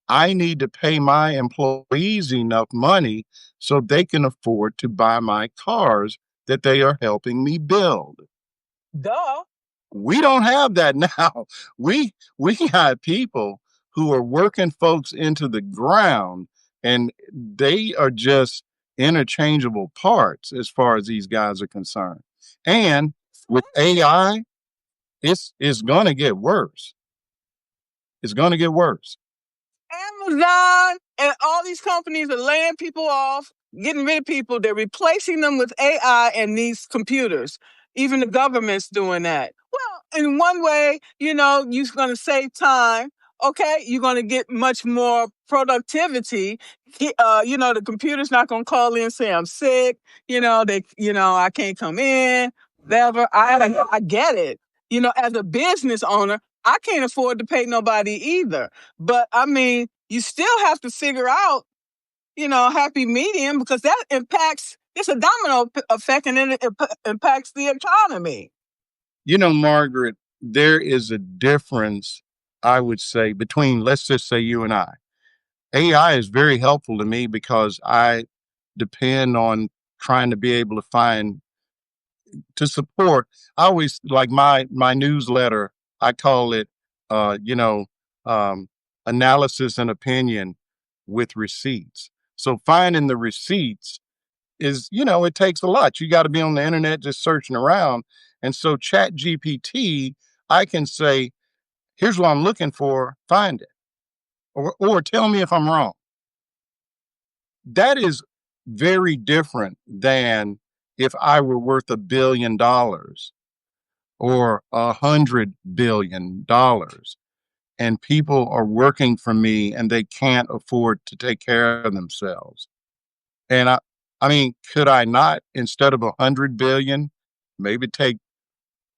B: I need to pay my employees enough money so they can afford to buy my cars that they are helping me build.
A: Duh.
B: We don't have that now. We got people who are working folks into the ground, and they are just interchangeable parts as far as these guys are concerned. And with AI, it's going to get worse. It's going to get worse.
A: Amazon and all these companies are laying people off, getting rid of people. They're replacing them with AI and these computers. Even the government's doing that. Well, in one way, you're going to save time. Okay, you're going to get much more productivity. The computer's not going to call in and say I'm sick. I can't come in. Whatever. I get it. As a business owner, I can't afford to pay nobody either. But I mean, you still have to figure out, happy medium, because that impacts. It's a domino effect, and then it impacts the economy.
B: Margaret, there is a difference, I would say, between, let's just say, you and I. AI is very helpful to me because I depend on trying to be able to support. I always like my newsletter. I call it, analysis and opinion with receipts. So finding the receipts is, it takes a lot. You got to be on the internet just searching around. And so Chat GPT, I can say, here's what I'm looking for, find it. Or tell me if I'm wrong. That is very different than if I were worth $1 billion or $100 billion, and people are working for me and they can't afford to take care of themselves. And I mean, could I not, instead of 100 billion, maybe take,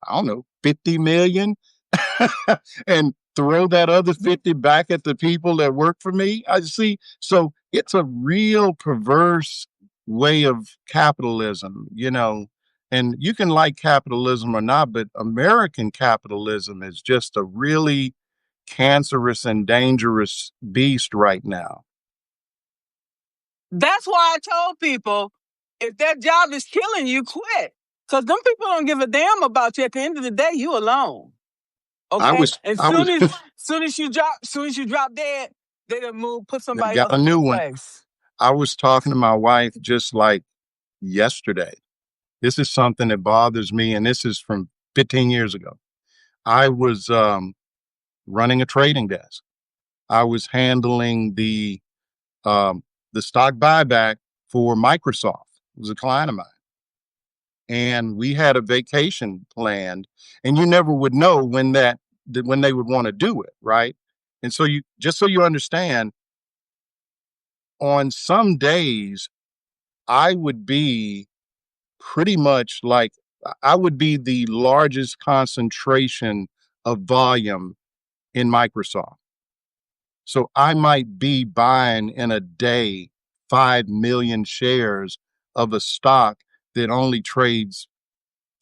B: I don't know, 50 million and throw that other 50 back at the people that work for me? I see. So it's a real perverse way of capitalism, and you can like capitalism or not, but American capitalism is just a really cancerous and dangerous beast right now.
A: That's why I told people, if that job is killing you, quit. Because them people don't give a damn about you. At the end of the day, you alone. Okay. Soon as you drop dead, they done put somebody else
B: a new
A: in
B: one.
A: place.
B: I was talking to my wife just like yesterday, This is something that bothers me, and this is from 15 years ago. I was running a trading desk. I was handling the stock buyback for Microsoft. It was a client of mine. And we had a vacation planned, and you never would know when when they would want to do it, right? And so you just so you understand, on some days I would be pretty much like I would be the largest concentration of volume in Microsoft. So I might be buying in a day 5 million shares of a stock that only trades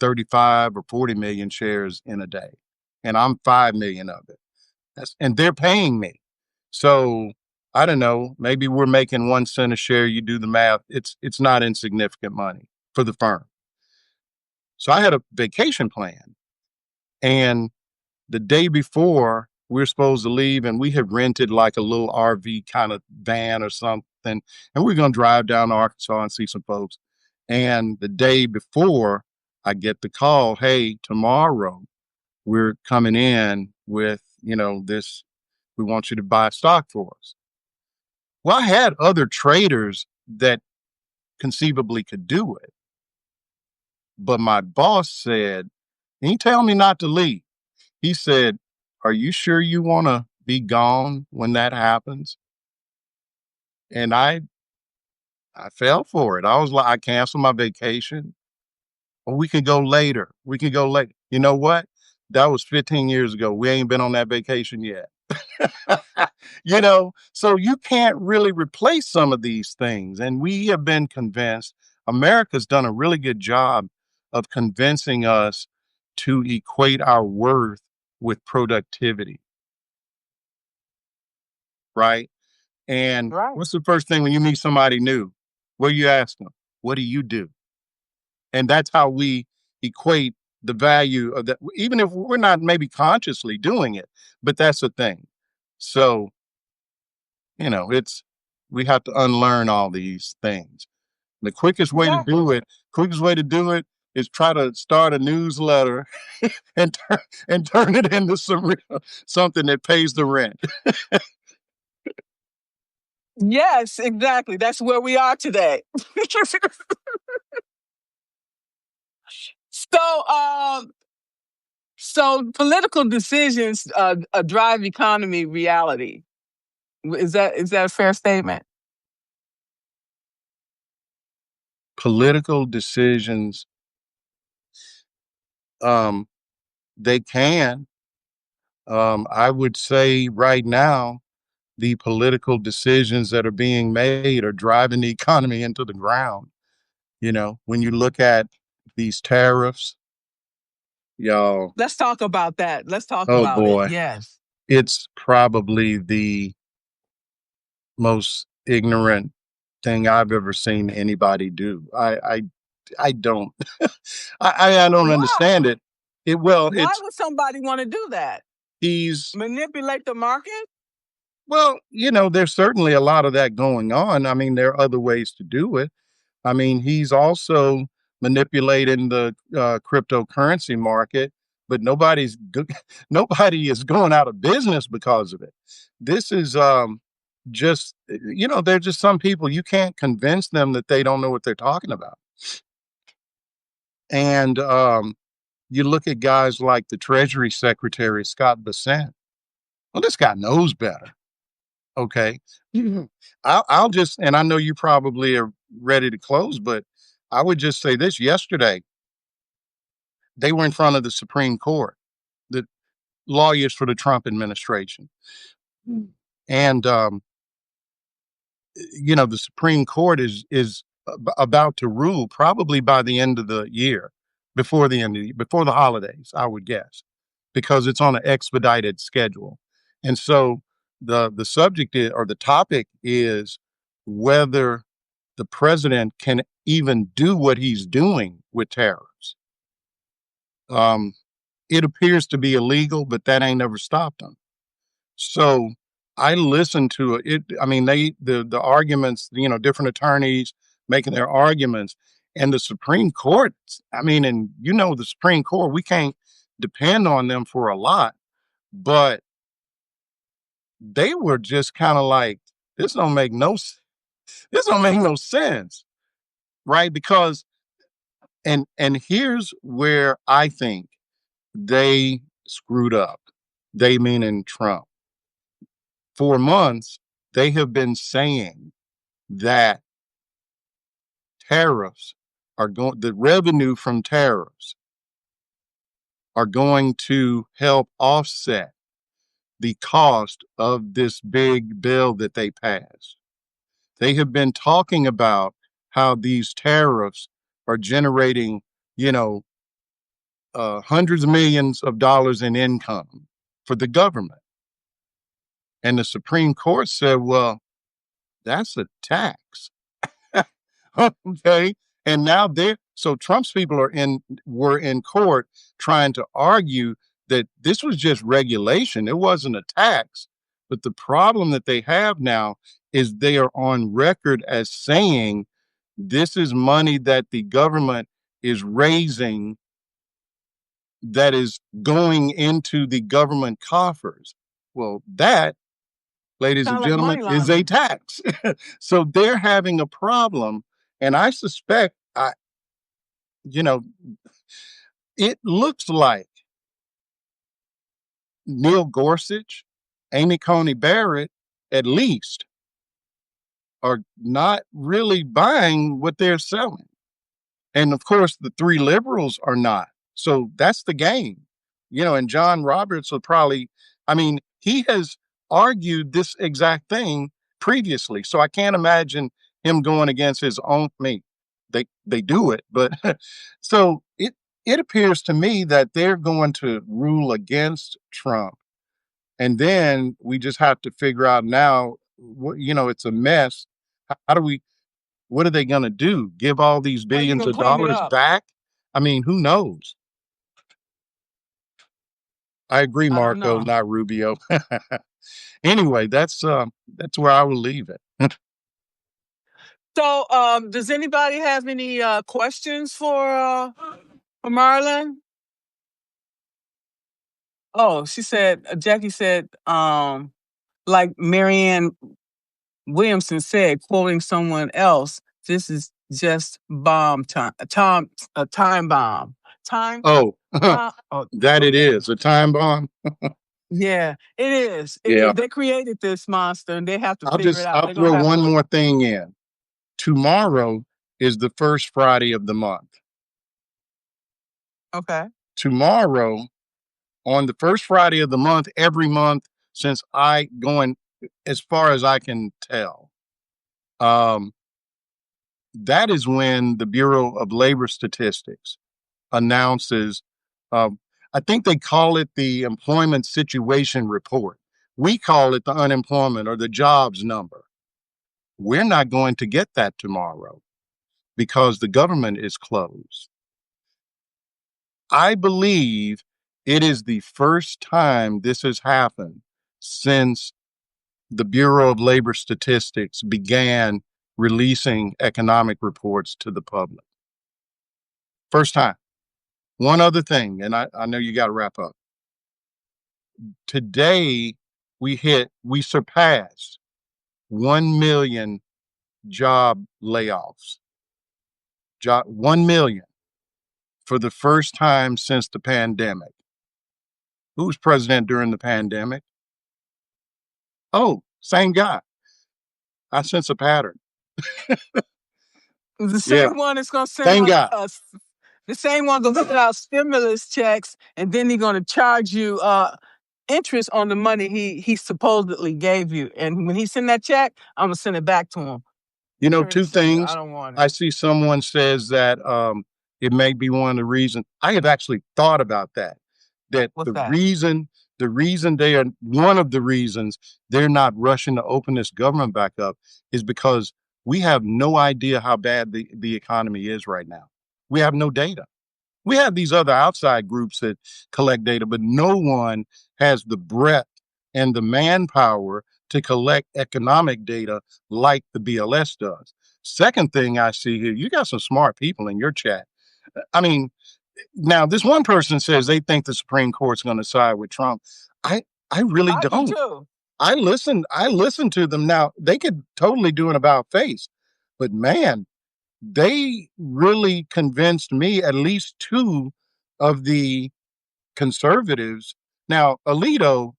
B: 35 or 40 million shares in a day. And I'm 5 million of it. And they're paying me. So I don't know, maybe we're making 1 cent a share. You do the math. It's not insignificant money for the firm. So I had a vacation plan, and the day before we were supposed to leave, and we had rented like a little RV kind of van or something, and we are going to drive down to Arkansas and see some folks. And the day before, I get the call, hey, tomorrow we're coming in with, this, we want you to buy stock for us. Well, I had other traders that conceivably could do it, but my boss said, he tell me not to leave. He said, are you sure you want to be gone when that happens? And I fell for it. I was like, I canceled my vacation. Well, we could go later. We could go later. You know what? That was 15 years ago. We ain't been on that vacation yet. So you can't really replace some of these things. And we have been convinced, America's done a really good job of convincing us to equate our worth with productivity. Right? And what's the first thing when you meet somebody new? What do you ask them? What do you do? And that's how we equate the value of that, even if we're not maybe consciously doing it, but that's the thing. So, we have to unlearn all these things. The quickest way to do it is try to start a newsletter and turn it into something that pays the rent.
A: Yes, exactly. That's where we are today. So political decisions drive economy reality. Is that a fair statement?
B: Political decisions, they can. I would say right now, the political decisions that are being made are driving the economy into the ground. When you look at these tariffs, y'all.
A: Let's talk about that. Let's talk
B: Oh
A: about
B: boy.
A: it. Yes.
B: It's probably the most ignorant thing I've ever seen anybody do. I don't I don't understand it.
A: Why would somebody want to do that? Manipulate the market?
B: Well, there's certainly a lot of that going on. I mean, there are other ways to do it. I mean, he's also manipulating the cryptocurrency market, but nobody is going out of business because of it. This is just, there's just some people you can't convince them that they don't know what they're talking about. And you look at guys like the Treasury Secretary, Scott Bessent. Well, this guy knows better. Okay. I'll just, and I know you probably are ready to close, but I would just say this. Yesterday, they were in front of the Supreme Court, the lawyers for the Trump administration. And, the Supreme Court is about to rule probably by the end of the year, before the holidays, I would guess, because it's on an expedited schedule. And so the subject or the topic is whether the president can even do what he's doing with tariffs. It appears to be illegal, but that ain't never stopped him. So I listened to it. I mean, the arguments, different attorneys making their arguments, And the Supreme Court, I mean, and the Supreme Court, we can't depend on them for a lot, but they were just kind of like, this don't make no sense, right? Because and here's where I think they screwed up. They meaning Trump. For months, they have been saying that the revenue from tariffs are going to help offset the cost of this big bill that they passed. They have been talking about how these tariffs are generating, hundreds of millions of dollars in income for the government. And the Supreme Court said, well, that's a tax. Okay. And now so Trump's people were in court trying to argue that this was just regulation. It wasn't a tax. But the problem that they have now is they are on record as saying this is money that the government is raising that is going into the government coffers. Well, that, ladies and gentlemen, is a tax. So they're having a problem. And I suspect, it looks like Neil Gorsuch, Amy Coney Barrett, at least, are not really buying what they're selling. And of course, the three liberals are not. So that's the game. And John Roberts will probably, he has argued this exact thing previously. So I can't imagine him going against his own mate. They do it, but so it appears to me that they're going to rule against Trump. And then we just have to figure out now, it's a mess. What are they going to do? Give all these billions of dollars back? Who knows? I agree, Marco, not Rubio. Anyway, that's where I will leave it.
A: So, does anybody have any questions for Marlon? Oh, Jackie said, like Marianne Williamson said, quoting someone else, this is just bomb time, a time bomb.
B: That it is a time bomb.
A: Yeah, it is. They created this monster, and they have to figure it out.
B: I'll throw one more thing in. Tomorrow is the first Friday of the month.
A: Okay.
B: Tomorrow, on the first Friday of the month, every month since going as far as I can tell, that is when the Bureau of Labor Statistics announces, I think they call it the employment situation report. We call it the unemployment or the jobs number. We're not going to get that tomorrow because the government is closed. I believe it is the first time this has happened since the Bureau of Labor Statistics began releasing economic reports to the public. First time. One other thing, and I know you got to wrap up. Today, we surpassed 1 million job layoffs. 1 million for the first time since the pandemic. Who was president during the pandemic? Oh, same guy. I sense a pattern.
A: The same one is going to send us. The same one going to send out stimulus checks, and then he's going to charge you interest on the money he supposedly gave you. And when he send that check, I'm going to send it back to him.
B: Two things. I don't want it. I see someone says that it may be one of the reasons. I have actually thought about that. One of the reasons they're not rushing to open this government back up is because we have no idea how bad the economy is right now. We have no data. We have these other outside groups that collect data, but no one has the breadth and the manpower to collect economic data like the BLS does. Second thing I see here, you got some smart people in your chat. I mean, now this one person says they think the Supreme Court's going to side with Trump. I really
A: I do
B: don't.
A: too.
B: I listen to them. Now they could totally do an about face, but man, they really convinced me, at least two of the conservatives. Now, Alito,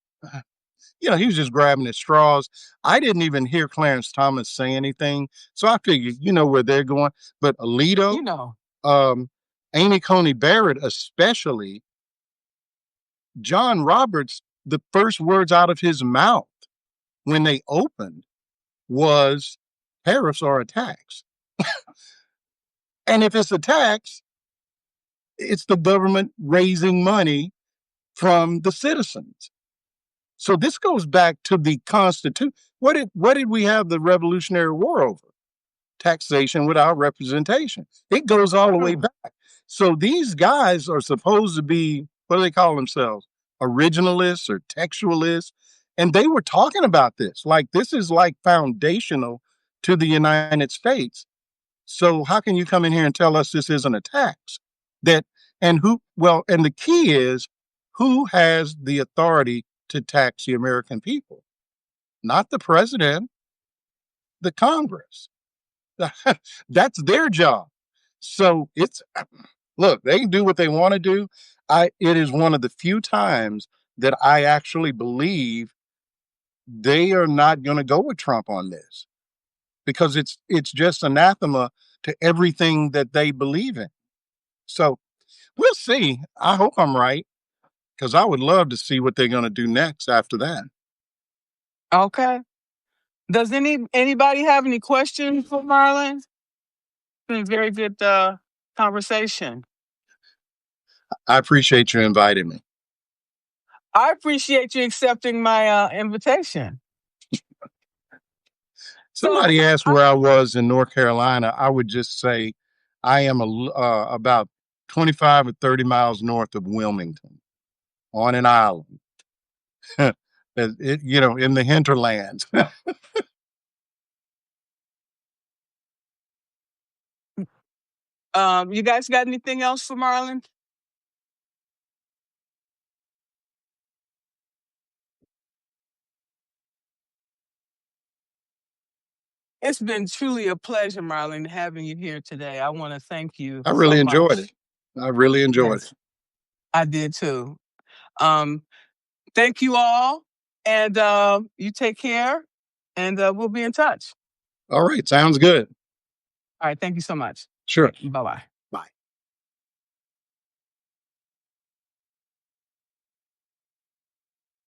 B: he was just grabbing at straws. I didn't even hear Clarence Thomas say anything. So I figured, where they're going. But Alito, Amy Coney Barrett, especially, John Roberts, the first words out of his mouth when they opened was tariffs are a tax. And if it's a tax, it's the government raising money from the citizens. So this goes back to the Constitution. What did we have the Revolutionary War over? Taxation without representation. It goes all the way back. So these guys are supposed to be, what do they call themselves? Originalists or textualists. And they were talking about this. Like, this is like foundational to the United States. So how can you come in here and tell us this isn't a tax? And the key is, who has the authority to tax the American people? Not the president, the Congress. That's their job. So look, they can do what they want to do. It is one of the few times that I actually believe they are not going to go with Trump on this, because it's just anathema to everything that they believe in. So we'll see. I hope I'm right, because I would love to see what they're going to do next after that.
A: Okay. Does anybody have any questions for Marlon? It's been a very good conversation.
B: I appreciate you inviting me.
A: I appreciate you accepting my invitation.
B: Somebody asked where I was in North Carolina. I would just say I am about 25 or 30 miles north of Wilmington, on an island, in the hinterlands.
A: You guys got anything else for Marlon? It's been truly a pleasure, Marlon, having you here today. I want to thank you.
B: I really enjoyed
A: it.
B: I really enjoyed it.
A: I did too. Thank you all, and you take care, and we'll be in touch.
B: All right, sounds good.
A: All right, thank you so much.
B: Sure.
A: Bye-bye.